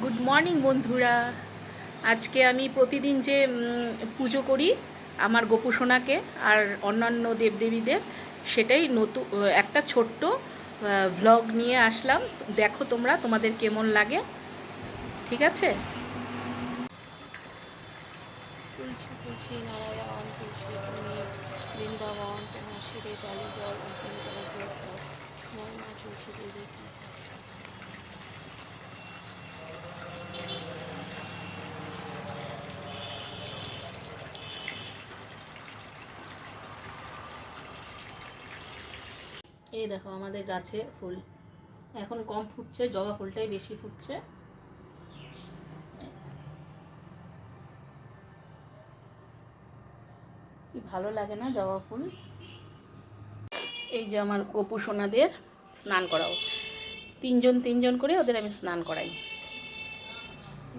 Good morning বন্ধুরা। আজকে আমি প্রতিদিন যে পুজো করি আমার গোপুসোনাকে আর অন্যান্য দেবদেবীদের, সেটাই নতুন একটা ছোট্ট ভ্লগ নিয়ে আসলাম। দেখো তোমরা, তোমাদের কেমন লাগে। ঠিক আছে। তুলসী তুলসী নারায়ণ, তুলসী তুমি বৃন্দাবন, তোমার শিরে ডালি জল অন্তিম জল জয় মা তুলসী দেবী। এই দেখো আমাদের গাছে ফুল এখন কম ফুটছে, জবা ফুলটাই বেশি ফুটছে। কি ভালো লাগে না জবা ফুল। এই যে আমার গোপু সোনাদের স্নান করাও, তিনজন তিনজন করে ওদের আমি স্নান করাই।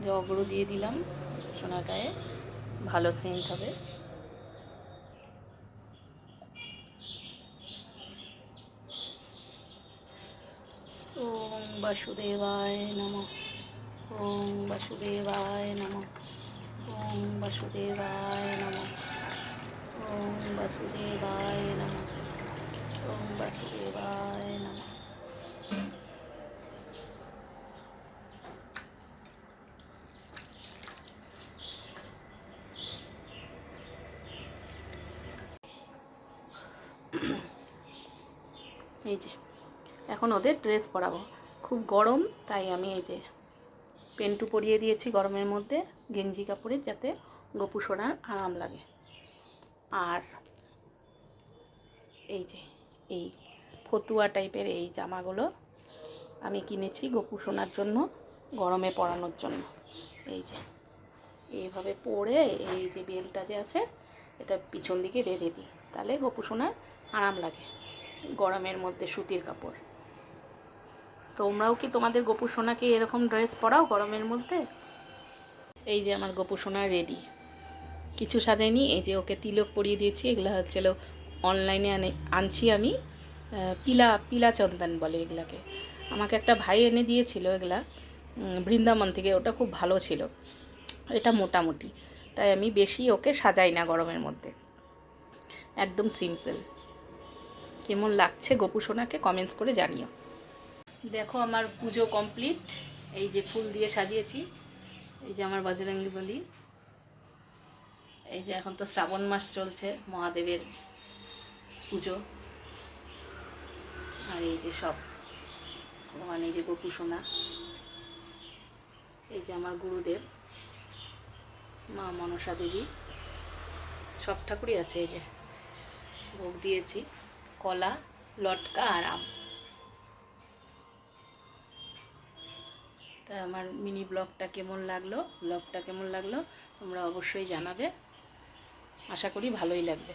জগরু দিয়ে দিলাম সোনার গায়ে, ভালো সেন্ট হবে। ওম বাসুদেবায় নমঃ, ওম বাসুদেবায় নমঃ, ওম বাসুদেবায় নমঃ, ওম বাসুদেবায় নমঃ, ওম বাসুদেবায় নমঃ। এই যে এখন ওদের ড্রেস পরাবো, খুব গরম তাই আমি এই যে পেন্টু পরিয়ে দিয়েছি গরমের মধ্যে, গেঞ্জি কাপড়ের, যাতে গোপু সোনার আরাম লাগে। আর এই যে এই ফতুয়া টাইপের এই জামাগুলো আমি কিনেছি গোপু সোনার জন্য, গরমে পরানোর জন্য। এই যে এইভাবে পরে এই যে বেলটা যে আছে এটা পিছন দিকে বেঁধে দিই, তাহলে গোপু সোনার আরাম লাগে গরমের মধ্যে। সুতির কাপড়। তোমরাও কি তোমাদের গোপু সোনাকে এরকম ড্রেস পরাও গরমের মধ্যে? এই যে আমার গোপু সোনা রেডি, কিছু সাজাইনি। এই যে ওকে তিলক পরিয়ে দিয়েছি, এগুলো হচ্ছে অনলাইনে আনছি আমি, পিলা পিলা চন্দন বলে এগুলাকে। আমাকে একটা ভাই এনে দিয়েছিল এগুলা বৃন্দাবন থেকে, ওটা খুব ভালো ছিল। এটা মোটামুটি, তাই আমি বেশি ওকে সাজাই না গরমের মধ্যে, একদম সিম্পল। কেমন লাগছে গোপু সোনাকে কমেন্টস করে জানিও। দেখো আমার পুজো কমপ্লিট, এই যে ফুল দিয়ে সাজিয়েছি। এই যে আমার বজরঙ্গী বলি। এই যে এখন তো শ্রাবণ মাস চলছে, মহাদেবের পুজো। আর এই যে সব ভগবান, এই যে গোপু সোনা, এই যে আমার গুরুদেব মা মনসা দেবী, সব ঠাকুরই আছে। এই যে ভোগ দিয়েছি, কলা, লটকা আর আম। তা আমার মিনি ব্লগটা কেমন লাগলো তোমরা অবশ্যই জানাবে। আশা করি ভালোই লাগবে।